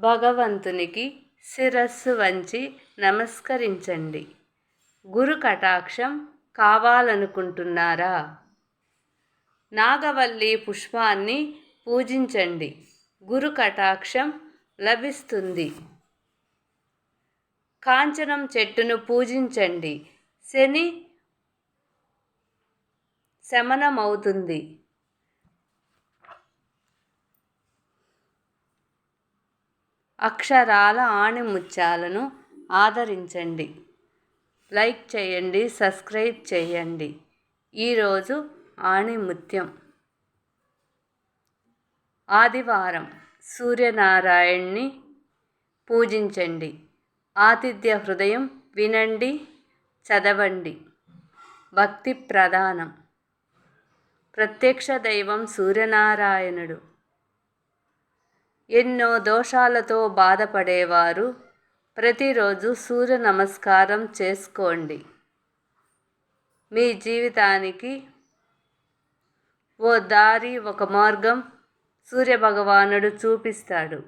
భగవంతునికి శిరస్సు వంచి నమస్కరించండి. గురు కటాక్షం కావాలనుకుంటున్నారా? నాగవల్లి పుష్పాన్ని పూజించండి. గురు కటాక్షం లభిస్తుంది. కాంచనం చెట్టును పూజించండి. శని శమనమవుతుంది. అక్షరాల ఆణిముత్యాలను ఆదరించండి. లైక్ చేయండి, సబ్స్క్రైబ్ చేయండి. ఈరోజు ఆణిముత్యం ఆదివారం సూర్యనారాయణ్ణి పూజించండి. ఆతిథ్య హృదయం వినండి, చదవండి. భక్తి ప్రధానం. ప్రత్యక్ష దైవం సూర్యనారాయణుడు. ఎన్నో దోషాలతో బాధపడేవారు ప్రతిరోజు సూర్య నమస్కారం చేసుకోండి. మీ జీవితానికి ఓ దారి, ఒక మార్గం సూర్యభగవానుడు చూపిస్తాడు.